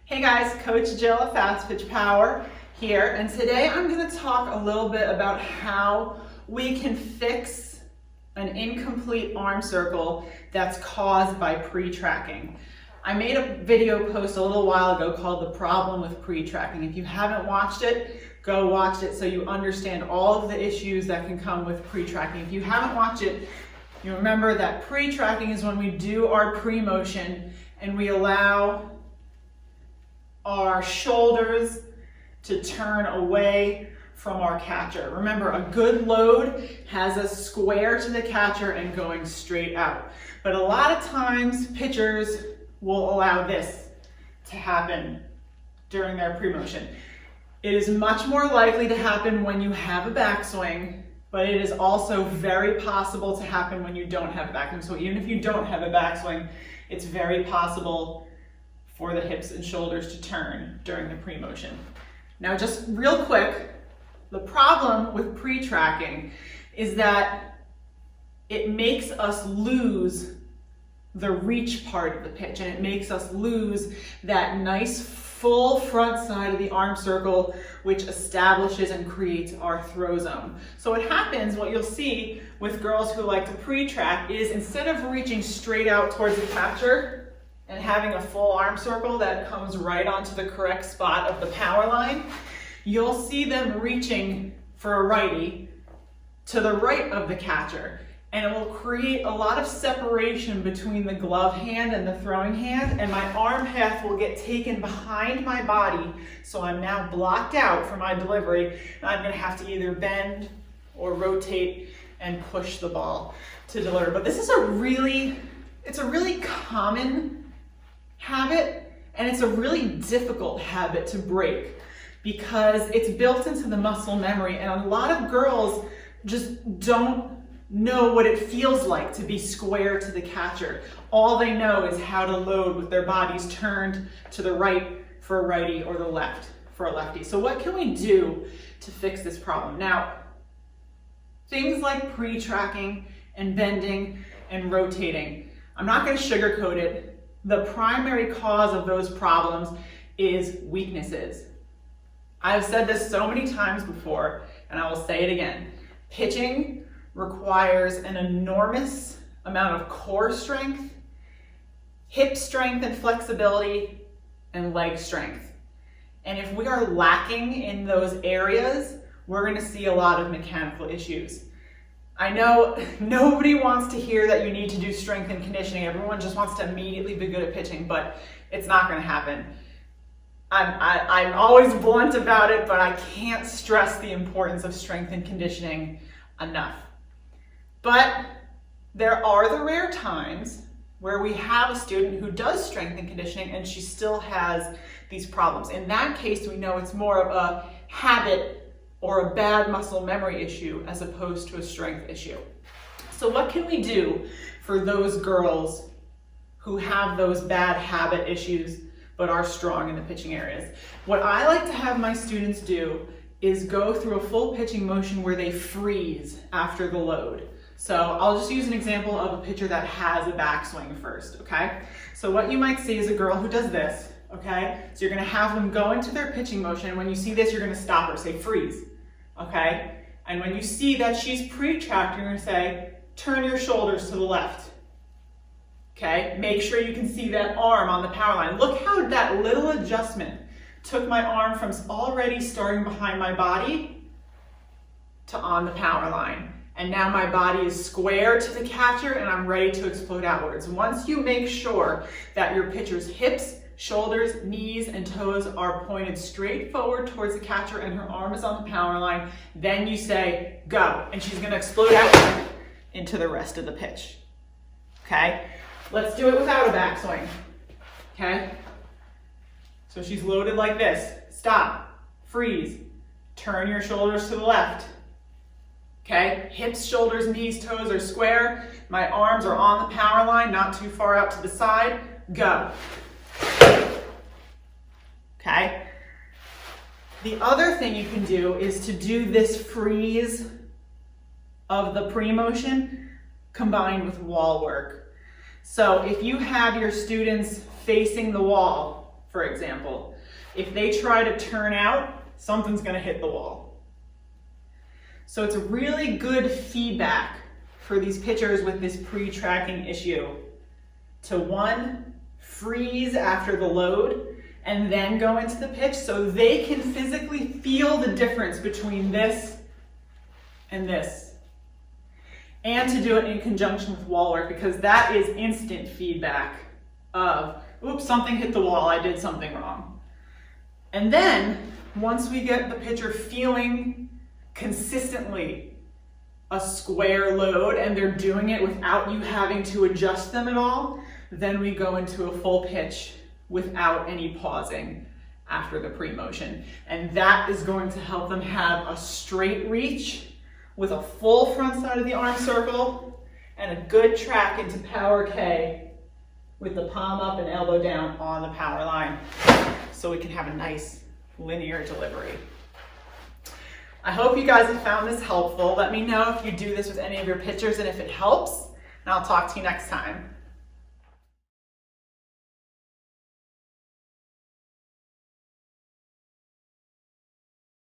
Hey guys, Coach Jill of Fastpitch Power here, and today I'm going to talk a little bit about how we can fix an incomplete arm circle that's caused by pre-tracking. I made a video post a little while ago called The Problem with Pre-Tracking. If you haven't watched it, go watch it so you understand all of the issues that can come with pre-tracking. If you haven't watched it, you remember that pre-tracking is when we do our pre-motion and we allow our shoulders to turn away from our catcher. Remember, a good load has us square to the catcher and going straight out. But a lot of times, pitchers will allow this to happen during their pre-motion. It is much more likely to happen when you have a backswing, but it is also very possible to happen when you don't have a backswing. So even if you don't have a backswing, it's very possible for the hips and shoulders to turn during the pre-motion. Now, just real quick, the problem with pre-tracking is that it makes us lose the reach part of the pitch, and it makes us lose that nice full front side of the arm circle, which establishes and creates our throw zone. So what happens, what you'll see with girls who like to pre-track is instead of reaching straight out towards the catcher and having a full arm circle that comes right onto the correct spot of the power line, you'll see them reaching for a righty to the right of the catcher. And it will create a lot of separation between the glove hand and the throwing hand, and my arm half will get taken behind my body, so I'm now blocked out for my delivery, and I'm gonna have to either bend or rotate and push the ball to deliver. But this is it's a really common habit, and it's a really difficult habit to break because it's built into the muscle memory, and a lot of girls just don't know what it feels like to be square to the catcher. All they know is how to load with their bodies turned to the right for a righty or the left for a lefty. So what can we do to fix this problem? Now, things like pre-tracking and bending and rotating, I'm not going to sugarcoat it. The primary cause of those problems is weaknesses. I've said this so many times before, and I will say it again. Pitching requires an enormous amount of core strength, hip strength and flexibility, and leg strength. And if we are lacking in those areas, we're going to see a lot of mechanical issues. I know nobody wants to hear that you need to do strength and conditioning. Everyone just wants to immediately be good at pitching, but it's not going to happen. I'm always blunt about it, but I can't stress the importance of strength and conditioning enough. But there are the rare times where we have a student who does strength and conditioning and she still has these problems. In that case, we know it's more of a habit or a bad muscle memory issue as opposed to a strength issue. So what can we do for those girls who have those bad habit issues but are strong in the pitching areas? What I like to have my students do is go through a full pitching motion where they freeze after the load. So I'll just use an example of a pitcher that has a backswing first, okay? So what you might see is a girl who does this, okay? So you're gonna have them go into their pitching motion. When you see this, you're gonna stop her, say freeze, okay? And when you see that she's pre-tracked, you're gonna say, turn your shoulders to the left, okay? Make sure you can see that arm on the power line. Look how that little adjustment took my arm from already starting behind my body to on the power line. And now my body is square to the catcher and I'm ready to explode outwards. Once you make sure that your pitcher's hips, shoulders, knees, and toes are pointed straight forward towards the catcher and her arm is on the power line, then you say, go. And she's gonna explode out into the rest of the pitch, okay? Let's do it without a backswing, okay? So she's loaded like this. Stop, freeze, turn your shoulders to the left. Okay, hips, shoulders, knees, toes are square. My arms are on the power line, not too far out to the side. Go. Okay. The other thing you can do is to do this freeze of the pre-motion combined with wall work. So if you have your students facing the wall for example. If they try to turn out, something's gonna hit the wall. So it's really good feedback for these pitchers with this pre-tracking issue to, one, freeze after the load and then go into the pitch so they can physically feel the difference between this and this. And to do it in conjunction with wall work, because that is instant feedback of, oops, something hit the wall, I did something wrong. And then, once we get the pitcher feeling consistently a square load and they're doing it without you having to adjust them at all, then we go into a full pitch without any pausing after the pre-motion. And that is going to help them have a straight reach with a full front side of the arm circle and a good track into power K with the palm up and elbow down on the power line, so we can have a nice linear delivery. I hope you guys have found this helpful. Let me know if you do this with any of your pitchers and if it helps, and I'll talk to you next time.